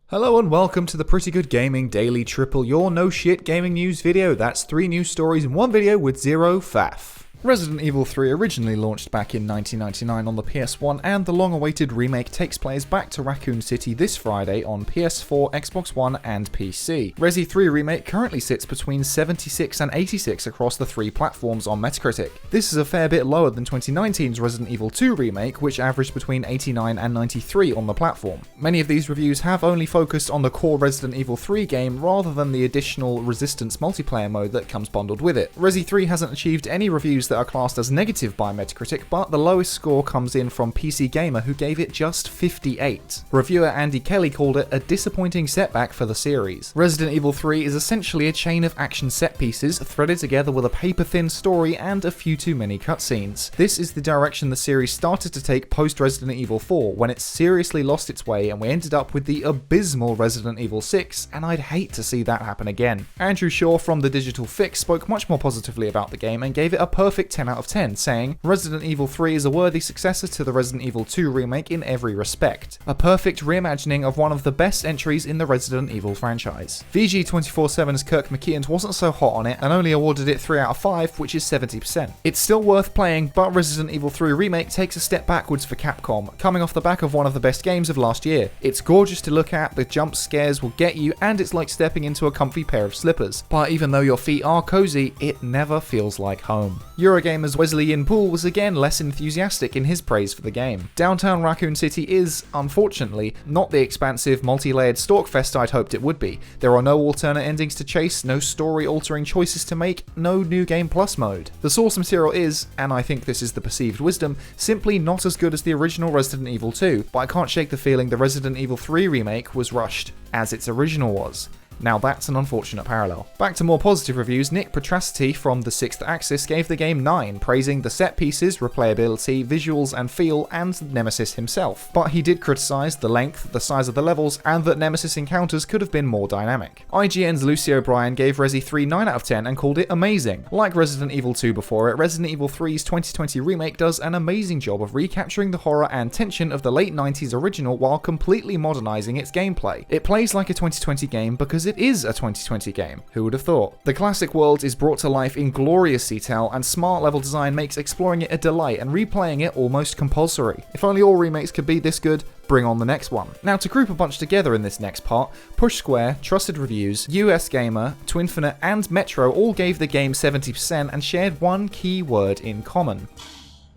Hello and welcome to the Pretty Good Gaming Daily Triple, your no shit gaming news video. That's 3 news stories in one video with zero faff. Resident Evil 3 originally launched back in 1999 on the PS1, and the long-awaited remake takes players back to Raccoon City this Friday on PS4, Xbox One, and PC. Resi 3 Remake currently sits between 76 and 86 across the 3 platforms on Metacritic. This is a fair bit lower than 2019's Resident Evil 2 Remake, which averaged between 89 and 93 on the platform. Many of these reviews have only focused on the core Resident Evil 3 game rather than the additional Resistance multiplayer mode that comes bundled with it. Resi 3 hasn't achieved any reviews that are classed as negative by Metacritic, but the lowest score comes in from PC Gamer, who gave it just 58. Reviewer Andy Kelly called it a disappointing setback for the series. Resident Evil 3 is essentially a chain of action set pieces threaded together with a paper-thin story and a few too many cutscenes. This is the direction the series started to take post-Resident Evil 4, when it seriously lost its way and we ended up with the abysmal Resident Evil 6, and I'd hate to see that happen again. Andrew Shaw from The Digital Fix spoke much more positively about the game and gave it a perfect 10 out of 10, saying, "Resident Evil 3 is a worthy successor to the Resident Evil 2 remake in every respect. A perfect reimagining of one of the best entries in the Resident Evil franchise." VG247's Kirk McKeon wasn't so hot on it and only awarded it 3 out of 5, which is 70%. It's still worth playing, but Resident Evil 3 Remake takes a step backwards for Capcom, coming off the back of one of the best games of last year. It's gorgeous to look at, the jump scares will get you, and it's like stepping into a comfy pair of slippers. But even though your feet are cozy, it never feels like home. Eurogamer's Wesley Yin Poole was again less enthusiastic in his praise for the game. Downtown Raccoon City is, unfortunately, not the expansive, multi-layered Stalkfest I'd hoped it would be. There are no alternate endings to chase, no story-altering choices to make, no New Game Plus mode. The source material is, and I think this is the perceived wisdom, simply not as good as the original Resident Evil 2, but I can't shake the feeling the Resident Evil 3 remake was rushed, as its original was. Now that's an unfortunate parallel. Back to more positive reviews, Nick Petrasity from The Sixth Axis gave the game 9, praising the set pieces, replayability, visuals and feel, and Nemesis himself. But he did criticise the length, the size of the levels, and that Nemesis encounters could have been more dynamic. IGN's Lucy O'Brien gave Resi 3 9 out of 10 and called it amazing. Like Resident Evil 2 before it, Resident Evil 3's 2020 remake does an amazing job of recapturing the horror and tension of the late 90s original while completely modernising its gameplay. It plays like a 2020 game because it is a 2020 game. Who would have thought? The classic world is brought to life in glorious detail, and smart level design makes exploring it a delight and replaying it almost compulsory. If only all remakes could be this good, bring on the next one. Now, to group a bunch together in this next part, Push Square, Trusted Reviews, US Gamer, Twinfinite, and Metro all gave the game 70% and shared one key word in common.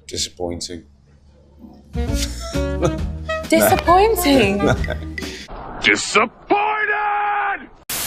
Disappointing. Disappointing. Disappointed!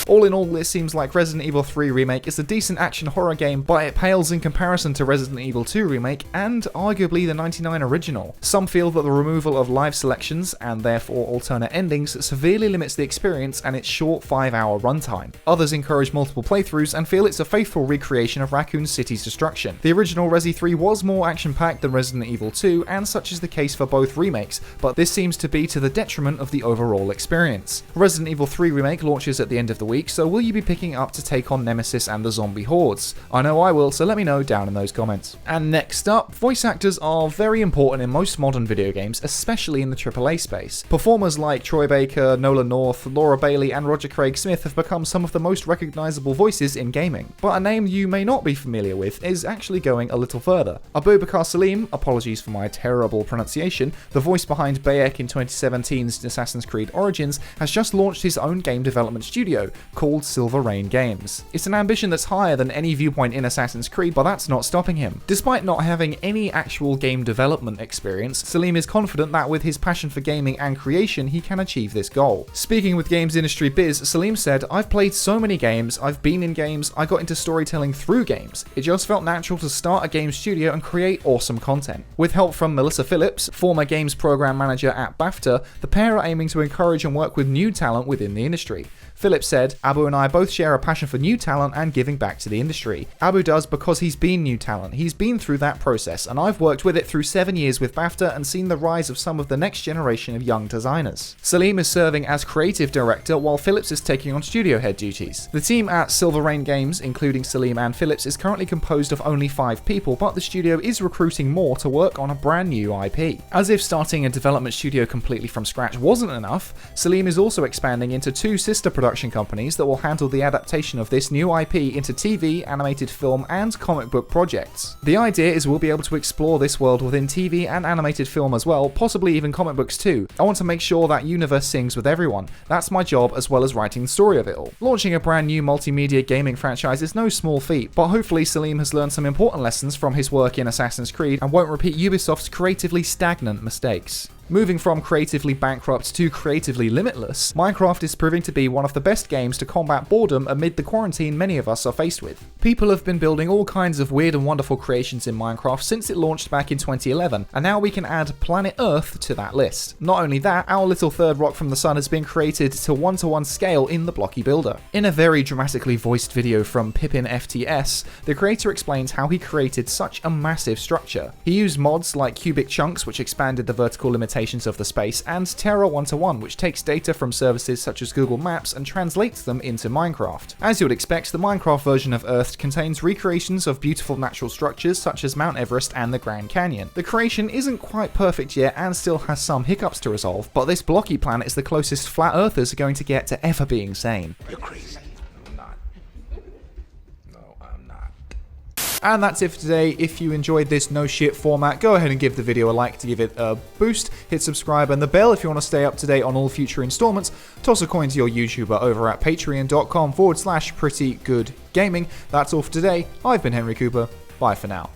All in all, this seems like Resident Evil 3 Remake is a decent action horror game, but it pales in comparison to Resident Evil 2 Remake and arguably the 99 original. Some feel that the removal of live selections, and therefore alternate endings, severely limits the experience and its short 5-hour runtime. Others encourage multiple playthroughs and feel it's a faithful recreation of Raccoon City's destruction. The original Resi 3 was more action-packed than Resident Evil 2, and such is the case for both remakes, but this seems to be to the detriment of the overall experience. Resident Evil 3 Remake launches at the end of the week, so will you be picking up to take on Nemesis and the zombie hordes? I know I will, so let me know down in those comments. And next up, voice actors are very important in most modern video games, especially in the AAA space. Performers like Troy Baker, Nolan North, Laura Bailey, and Roger Craig Smith have become some of the most recognizable voices in gaming. But a name you may not be familiar with is actually going a little further. Abubakar Salim, apologies for my terrible pronunciation, the voice behind Bayek in 2017's Assassin's Creed Origins, has just launched his own game development studio, called Silver Rain Games. It's an ambition that's higher than any viewpoint in Assassin's Creed, but that's not stopping him. Despite not having any actual game development experience, Salim is confident that with his passion for gaming and creation, he can achieve this goal. Speaking with Games Industry Biz, Salim said, "I've played so many games, I've been in games, I got into storytelling through games. It just felt natural to start a game studio and create awesome content." With help from Melissa Phillips, former games program manager at BAFTA, the pair are aiming to encourage and work with new talent within the industry. Phillips said, said, Abu and I both share a passion for new talent and giving back to the industry. Abu does because he's been new talent, he's been through that process, and I've worked with it through 7 years with BAFTA and seen the rise of some of the next generation of young designers. Salim is serving as creative director while Felix is taking on studio head duties. The team at Silver Rain Games, including Salim and Felix, is currently composed of only 5 people, but the studio is recruiting more to work on a brand new IP. As if starting a development studio completely from scratch wasn't enough, Salim is also expanding into 2 sister production companies that will handle the adaptation of this new IP into TV, animated film, and comic book projects. The idea is we'll be able to explore this world within TV and animated film as well, possibly even comic books too. I want to make sure that universe sings with everyone. That's my job, as well as writing the story of it all. Launching a brand new multimedia gaming franchise is no small feat, but hopefully Salim has learned some important lessons from his work in Assassin's Creed and won't repeat Ubisoft's creatively stagnant mistakes. Moving from creatively bankrupt to creatively limitless, Minecraft is proving to be one of the best games to combat boredom amid the quarantine many of us are faced with. People have been building all kinds of weird and wonderful creations in Minecraft since it launched back in 2011, and now we can add Planet Earth to that list. Not only that, our little third rock from the sun has been created to 1-to-1 scale in the blocky builder. In a very dramatically voiced video from Pippin FTS, the creator explains how he created such a massive structure. He used mods like cubic chunks, which expanded the vertical limitations of the space, and Terra 1-to-1, which takes data from services such as Google Maps and translates them into Minecraft. As you would expect, the Minecraft version of Earth contains recreations of beautiful natural structures such as Mount Everest and the Grand Canyon. The creation isn't quite perfect yet and still has some hiccups to resolve, but this blocky planet is the closest flat earthers are going to get to ever being sane. You're crazy. I'm not. No, I'm not. And that's it for today. If you enjoyed this no shit format, go ahead and give the video a like to give it a boost, hit subscribe and the bell if you want to stay up to date on all future installments, toss a coin to your YouTuber over at patreon.com/prettygoodgaming. That's all for today. I've been Henry Cooper. Bye for now.